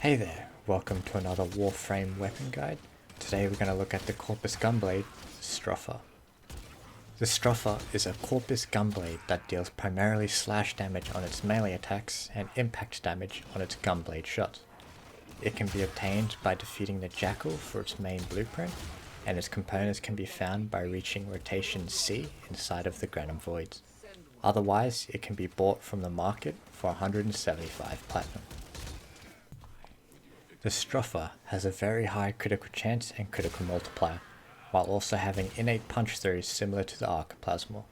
Hey there, welcome to another Warframe weapon guide. Today we're going to look at the Corpus Gunblade, Stropha. The Stropha is a Corpus Gunblade that deals primarily slash damage on its melee attacks and impact damage on its gunblade shots. It can be obtained by defeating the Jackal for its main blueprint, and its components can be found by reaching rotation C inside of the Granum Voids. Otherwise, it can be bought from the market for 175 platinum. The Stropha has a very high critical chance and critical multiplier, while also having innate punch throughs similar to the Archiplasmal.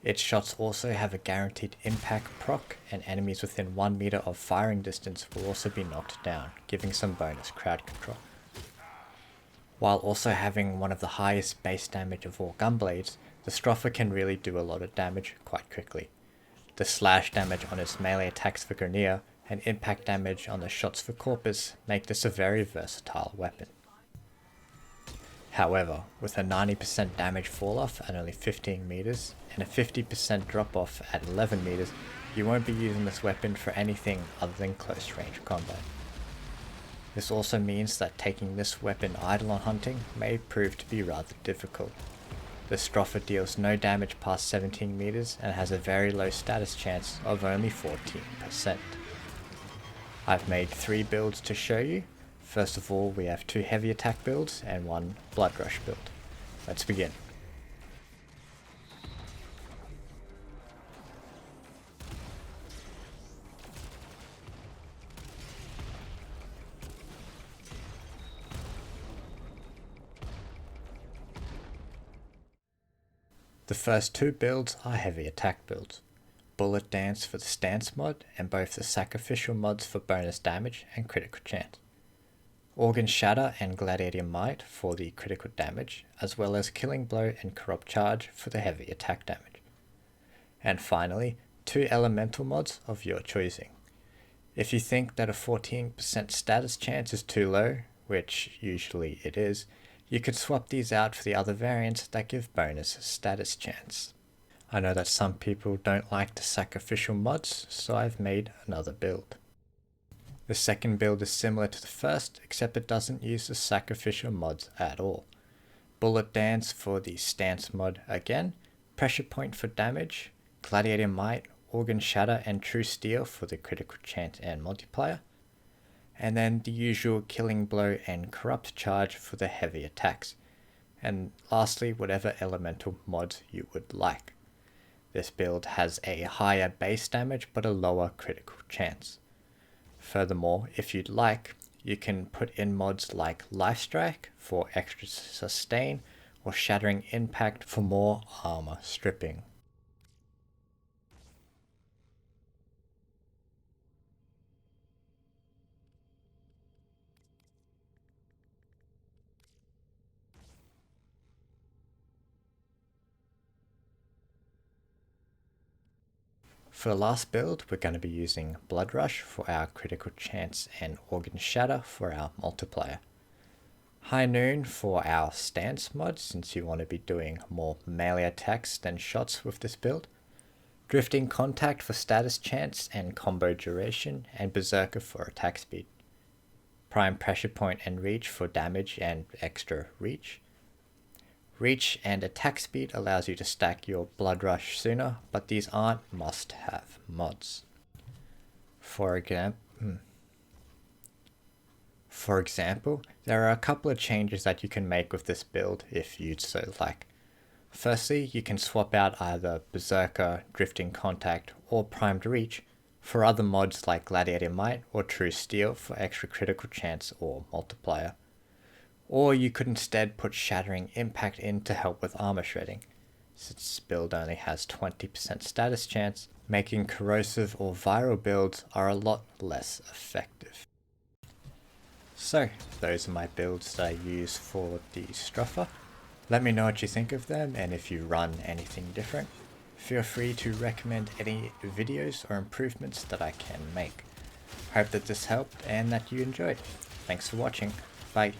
Its shots also have a guaranteed impact proc, and enemies within 1 meter of firing distance will also be knocked down, giving some bonus crowd control. While also having one of the highest base damage of all gunblades, the Stropha can really do a lot of damage quite quickly. The slash damage on its melee attacks for Grineer and impact damage on the shots for Corpus make this a very versatile weapon. However, with a 90% damage fall off at only 15 meters and a 50% drop off at 11 meters, you won't be using this weapon for anything other than close range combat. This also means that taking this weapon idle on hunting may prove to be rather difficult. The Stropha deals no damage past 17 meters and has a very low status chance of only 14%. I've made 3 builds to show you. First of all, we have 2 heavy attack builds and 1 blood rush build. Let's begin. The first 2 builds are heavy attack builds. Bullet Dance for the stance mod, and both the sacrificial mods for bonus damage and critical chance. Organ Shatter and Gladiator Might for the critical damage, as well as Killing Blow and Corrupt Charge for the heavy attack damage. And finally, 2 elemental mods of your choosing. If you think that a 14% status chance is too low, which usually it is, you could swap these out for the other variants that give bonus status chance. I know that some people don't like the sacrificial mods, so I've made another build. The second build is similar to the first, except it doesn't use the sacrificial mods at all. Bullet Dance for the stance mod again, Pressure Point for damage, Gladiator Might, Organ Shatter and True Steel for the critical chance and multiplier, and then the usual Killing Blow and Corrupt Charge for the heavy attacks, and lastly whatever elemental mods you would like. This build has a higher base damage but a lower critical chance. Furthermore, if you'd like, you can put in mods like Life Strike for extra sustain or Shattering Impact for more armor stripping. For the last build, we're going to be using Blood Rush for our critical chance and Organ Shatter for our multiplier. High Noon for our stance mod, since you want to be doing more melee attacks than shots with this build. Drifting Contact for status chance and combo duration, and Berserker for attack speed. Prime Pressure Point and Reach for damage and extra reach. Reach and attack speed allows you to stack your Blood Rush sooner, but these aren't must-have mods. For example, there are a couple of changes that you can make with this build if you'd so like. Firstly, you can swap out either Berserker, Drifting Contact, or Primed Reach for other mods like Gladiator Might or True Steel for extra critical chance or multiplier. Or you could instead put Shattering Impact in to help with armor shredding, since this build only has 20% status chance, making corrosive or viral builds are a lot less effective. So, those are my builds that I use for the Stropha. Let me know what you think of them, and if you run anything different. Feel free to recommend any videos or improvements that I can make. Hope that this helped and that you enjoyed. Thanks for watching. Bye.